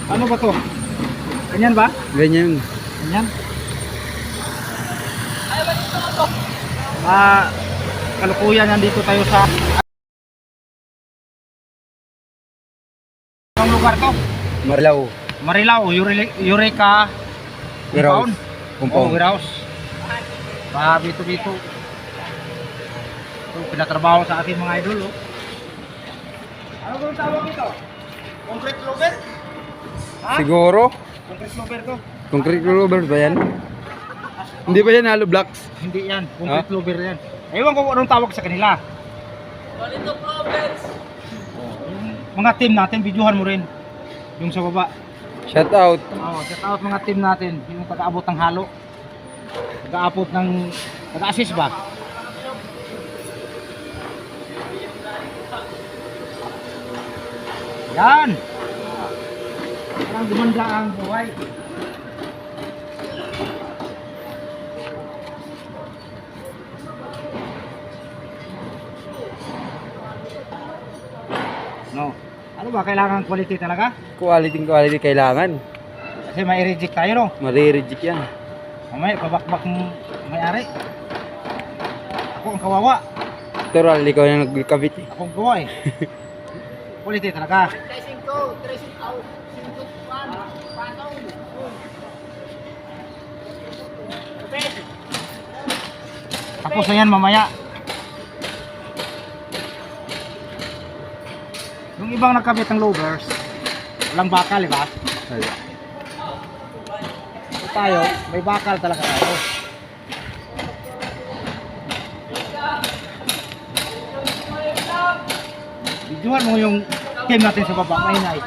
Ano ba to? Ganyan ba? Ganyan. Ganyan? Ah, kalukuyan, nandito tayo sa anong lugar to? Marlaw. Marilao, Eureka Warehouse. Oh, warehouse. Bito. Ito, pinatrabaho sa akin mga idol. Oh. Ano ba ang tawag ito? Concrete lover? Ha? Siguro. Concrete lover to? Concrete roller ba yan? Hindi ba yan hollow blocks? Hindi yan, concrete lover yan. Ewan ko kung anong tawag sa kanila. Quality problems. Mga team natin, videohan mo rin. Yung sa baba. Shout out. Oh, shout out mga team natin, yung taga-abot ng halo. Taga-abot ng taga-assist ba? Yan. Parang gumanda ang buhay. No. Ano ba kailangan quality talaga? Quality kailangan. Kasi may reject tayo, no? Marireject yan. Mamaya pabakbak ng may-ari. Ako ang kawawa. Tural, ikaw yung nagkabit eh. Ako ang gawa eh. Quality talaga. Tracing ko, tracing out. Sintot pan. Panaw. Tapos na yan mamaya. Yung ibang nagkabit ng louvers, walang bakal, di ba? Wala. So tayo, may bakal talaga tayo. Videohan mo yung team natin sa baba, mahinay.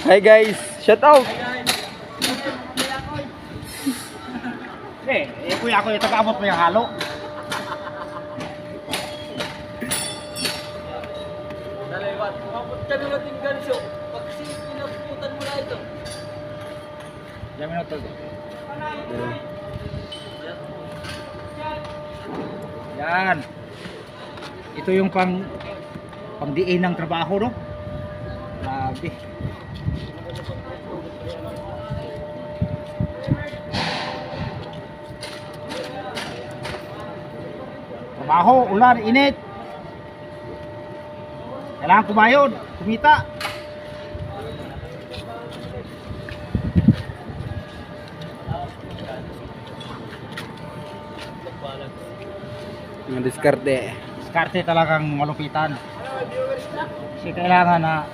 Hi guys, shout out. Kuya ako, taga-abot mo yung halo. Daliwat. Mabot ka nung ating ganso. Pag pinaputan mo na ito. Diyan minuto. Yan. Ito yung pang-diin ng trabaho, no? Grabe. Trabaho, ulan, init. Kailangan kumayod, kumita. Mga diskarte. Diskarte talagang malupitan. Kasi kailangan na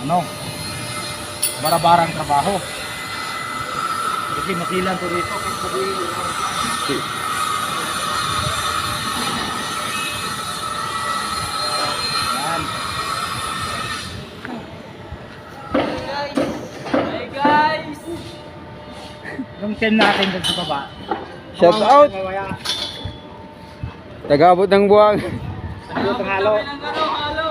ano, barabarang trabaho. Kasi masilan to dito. Yan. Hey guys! Yung team natin dun sa baba. Shout out. Tagabot ng buwang. Ano ang halo? Halo.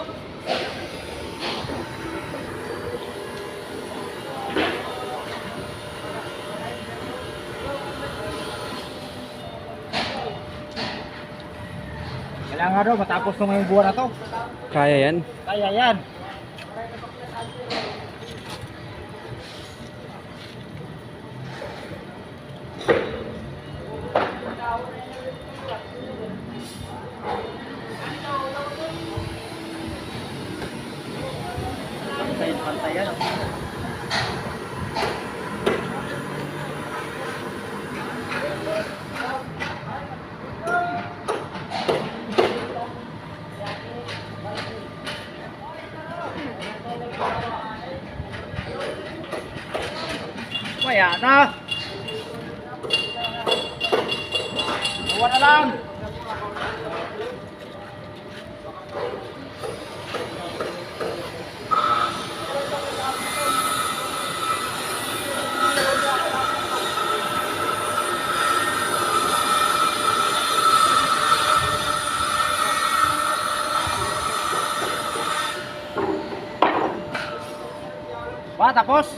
Kailangan daw matapos na ngayong buwan na to. Kaya yan. Kaya yan. Pantay yan. Kaya na. Buwan na lang. Ba, tapos?